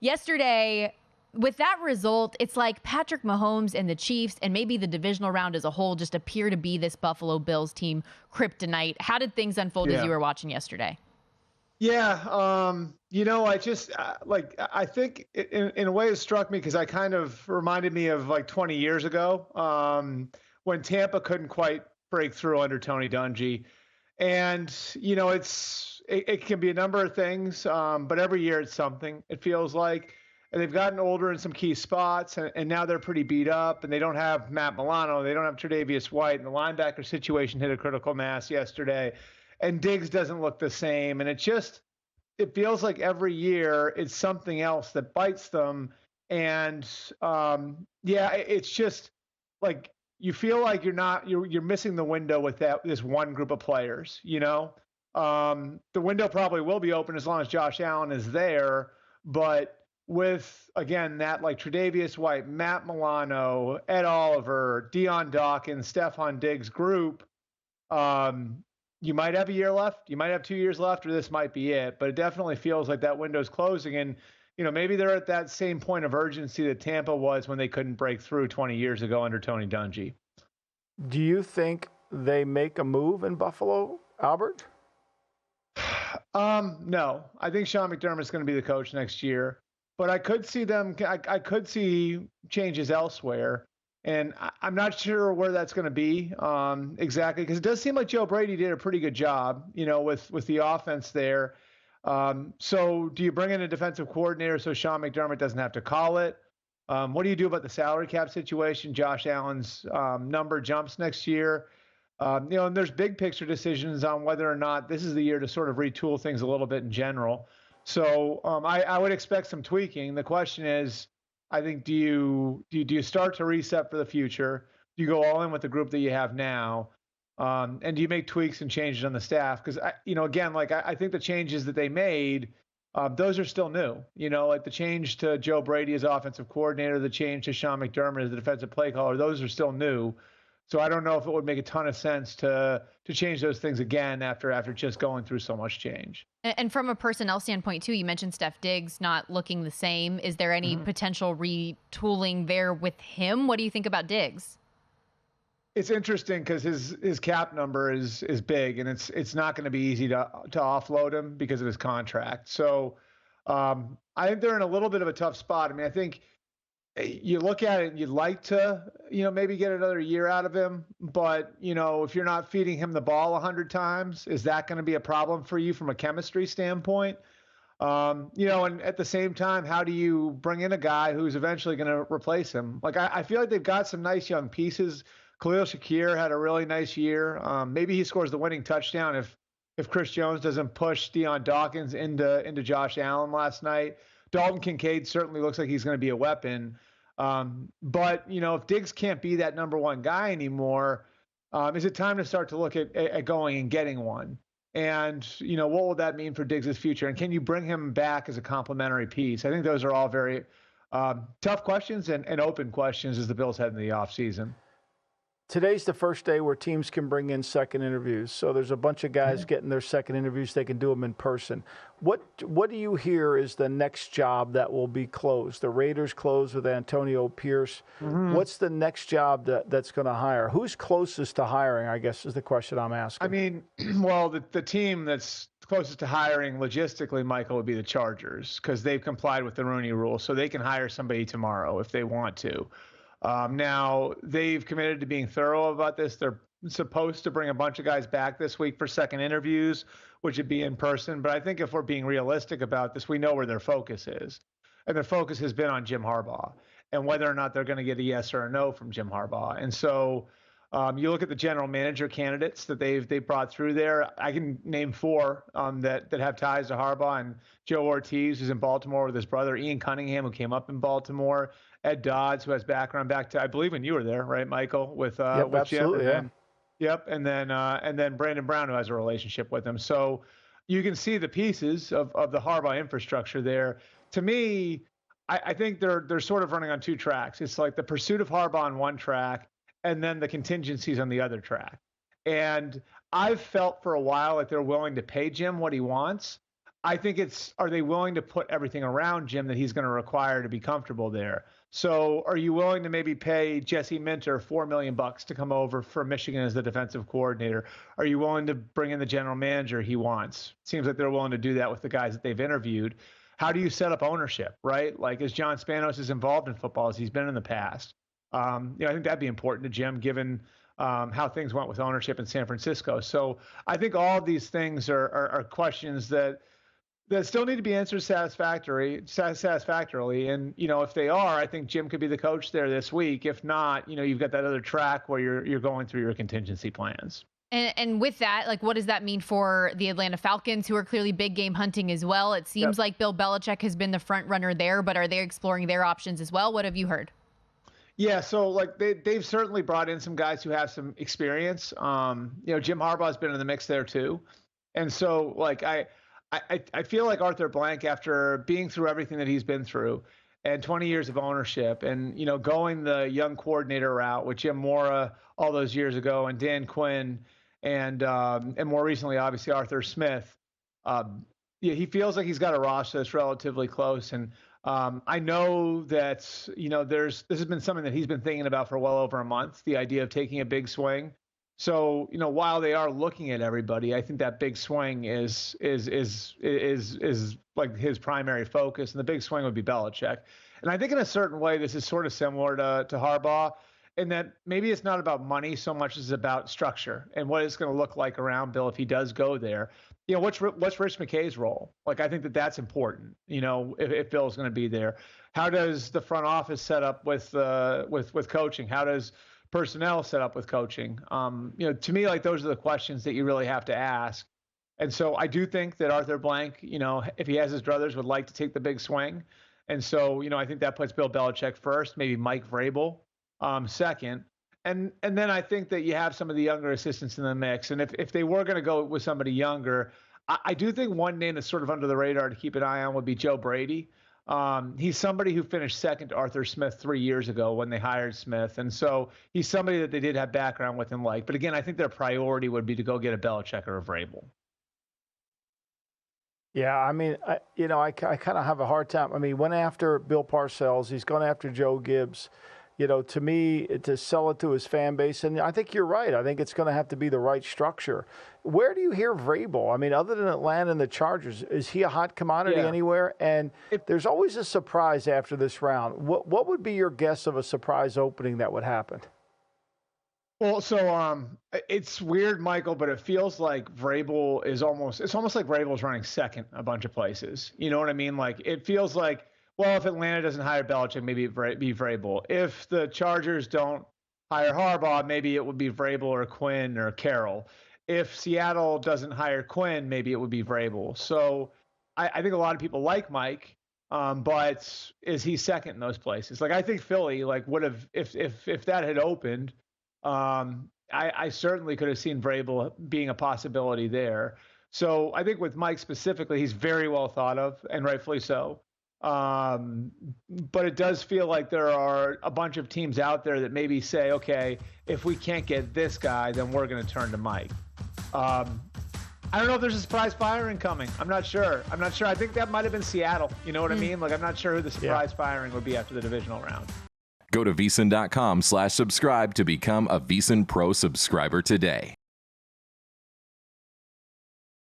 Yesterday, with that result, it's like Patrick Mahomes and the Chiefs and maybe the divisional round as a whole just appear to be this Buffalo Bills team kryptonite. How did things unfold as you were watching yesterday? Yeah, I think in a way it struck me because I kind of reminded me of like 20 years ago when Tampa couldn't quite break through under Tony Dungy. And, it can be a number of things, but every year it's something, it feels like. And they've gotten older in some key spots, and now they're pretty beat up, and they don't have Matt Milano. They don't have Tre'Davious White, and the linebacker situation hit a critical mass yesterday. And Diggs doesn't look the same. And it feels like every year it's something else that bites them. And it's just like you feel like you're missing the window with this one group of players, The window probably will be open as long as Josh Allen is there. But with, again, that like Tre'Davious White, Matt Milano, Ed Oliver, Deion Dawkins, Stefon Diggs group, you might have a year left, you might have 2 years left, or this might be it. But it definitely feels like that window's closing. And, maybe they're at that same point of urgency that Tampa was when they couldn't break through 20 years ago under Tony Dungy. Do you think they make a move in Buffalo, Albert? No. I think Sean McDermott's going to be the coach next year. But I could see I could see changes elsewhere. And I'm not sure where that's going to be exactly, because it does seem like Joe Brady did a pretty good job, with the offense there. So do you bring in a defensive coordinator so Sean McDermott doesn't have to call it? What do you do about the salary cap situation? Josh Allen's number jumps next year. And there's big picture decisions on whether or not this is the year to sort of retool things a little bit in general. So I would expect some tweaking. The question is, I think, do you start to reset for the future? Do you go all in with the group that you have now? And do you make tweaks and changes on the staff? Because, I think the changes that they made, those are still new. Like the change to Joe Brady as offensive coordinator, the change to Sean McDermott as the defensive play caller, those are still new. So I don't know if it would make a ton of sense to change those things again after just going through so much change. And from a personnel standpoint, too, you mentioned Steph Diggs not looking the same. Is there any potential retooling there with him? What do you think about Diggs? It's interesting because his cap number is big, and it's not going to be easy to offload him because of his contract. So I think they're in a little bit of a tough spot. I mean, I think you look at it and you'd like to, maybe get another year out of him. But, if you're not feeding him the ball 100 times, is that going to be a problem for you from a chemistry standpoint? And at the same time, how do you bring in a guy who's eventually going to replace him? Like, I feel like they've got some nice young pieces. Khalil Shakir had a really nice year. Maybe he scores the winning touchdown if Chris Jones doesn't push Deion Dawkins into Josh Allen last night. Dalton Kincaid certainly looks like he's going to be a weapon. But, if Diggs can't be that number one guy anymore, is it time to start to look at going and getting one? And, what will that mean for Diggs' future? And can you bring him back as a complementary piece? I think those are all very tough questions and open questions as the Bills head into the offseason. Today's the first day where teams can bring in second interviews. So there's a bunch of guys getting their second interviews. They can do them in person. What do you hear is the next job that will be closed? The Raiders closed with Antonio Pierce. What's the next job that's going to hire? Who's closest to hiring, I guess, is the question I'm asking. I mean, well, the team that's closest to hiring logistically, Michael, would be the Chargers, because they've complied with the Rooney Rule. So they can hire somebody tomorrow if they want to. Now, they've committed to being thorough about this. They're supposed to bring a bunch of guys back this week for second interviews, which would be in person. But I think if we're being realistic about this, we know where their focus is. And their focus has been on Jim Harbaugh and whether or not they're going to get a yes or a no from Jim Harbaugh. And so you look at the general manager candidates that they've brought through there. I can name four that have ties to Harbaugh: and Joe Ortiz, who's in Baltimore with his brother, Ian Cunningham, who came up in Baltimore, Ed Dodds, who has background back to, I believe, when you were there, right, Michael, with absolutely, Jim. Yep, and then Brandon Brown, who has a relationship with him. So you can see the pieces of the Harbaugh infrastructure there. To me, I think they're sort of running on two tracks. It's like the pursuit of Harbaugh on one track, and then the contingencies on the other track. And I've felt for a while like they're willing to pay Jim what he wants. I think are they willing to put everything around Jim that he's going to require to be comfortable there? So are you willing to maybe pay Jesse Minter $4 million to come over for Michigan as the defensive coordinator? Are you willing to bring in the general manager he wants? Seems like they're willing to do that with the guys that they've interviewed. How do you set up ownership, right? Like, is John Spanos as involved in football as he's been in the past? I think that'd be important to Jim, given how things went with ownership in San Francisco. So I think all of these things are questions that still need to be answered satisfactorily. And, if they are, I think Jim could be the coach there this week. If not, you've got that other track where you're going through your contingency plans. And with that, like, what does that mean for the Atlanta Falcons, who are clearly big game hunting as well? It seems like Bill Belichick has been the front runner there, but are they exploring their options as well? What have you heard? Yeah, so like they've certainly brought in some guys who have some experience. Jim Harbaugh's been in the mix there too. And so like I feel like Arthur Blank, after being through everything that he's been through and 20 years of ownership and, going the young coordinator route with Jim Mora all those years ago and Dan Quinn and more recently, obviously, Arthur Smith, he feels like he's got a roster that's relatively close. And I know that, this has been something that he's been thinking about for well over a month, the idea of taking a big swing. So, while they are looking at everybody, I think that big swing is like his primary focus, and the big swing would be Belichick. And I think in a certain way, this is sort of similar to Harbaugh, in that maybe it's not about money so much as about structure and what it's going to look like around Bill if he does go there. What's Rich McKay's role? Like, I think that's important. If Bill's going to be there, how does the front office set up with coaching? How does personnel set up with coaching? To me, like, those are the questions that you really have to ask. And so I do think that Arthur Blank, if he has his druthers, would like to take the big swing. And so, I think that puts Bill Belichick first, maybe Mike Vrabel second. And then I think that you have some of the younger assistants in the mix. And if they were going to go with somebody younger, I do think one name that's sort of under the radar to keep an eye on would be Joe Brady. He's somebody who finished second to Arthur Smith 3 years ago when they hired Smith. And so he's somebody that they did have background with and like. But again, I think their priority would be to go get a Belichick or a Vrabel. Yeah, I mean, I kind of have a hard time. I mean, he went after Bill Parcells. He's gone after Joe Gibbs. To me, to sell it to his fan base. And I think you're right. I think it's going to have to be the right structure. Where do you hear Vrabel? I mean, other than Atlanta and the Chargers, is he a hot commodity anywhere? And there's always a surprise after this round. What would be your guess of a surprise opening that would happen? Well, so it's weird, Michael, but it feels like Vrabel it's almost like Vrabel's running second a bunch of places. You know what I mean? Like, it feels like, well, if Atlanta doesn't hire Belichick, maybe it be Vrabel. If the Chargers don't hire Harbaugh, maybe it would be Vrabel or Quinn or Carroll. If Seattle doesn't hire Quinn, maybe it would be Vrabel. So I think a lot of people like Mike, but is he second in those places? Like, I think Philly would have, if that had opened, I certainly could have seen Vrabel being a possibility there. So I think with Mike specifically, he's very well thought of, and rightfully so. But it does feel like there are a bunch of teams out there that maybe say, okay, if we can't get this guy, then we're going to turn to Mike. I don't know if there's a surprise firing coming. I'm not sure. I think that might have been Seattle. You know what I mean? Like, I'm not sure who the surprise firing would be after the divisional round. Go to VSiN.com/subscribe to become a VSiN Pro subscriber today.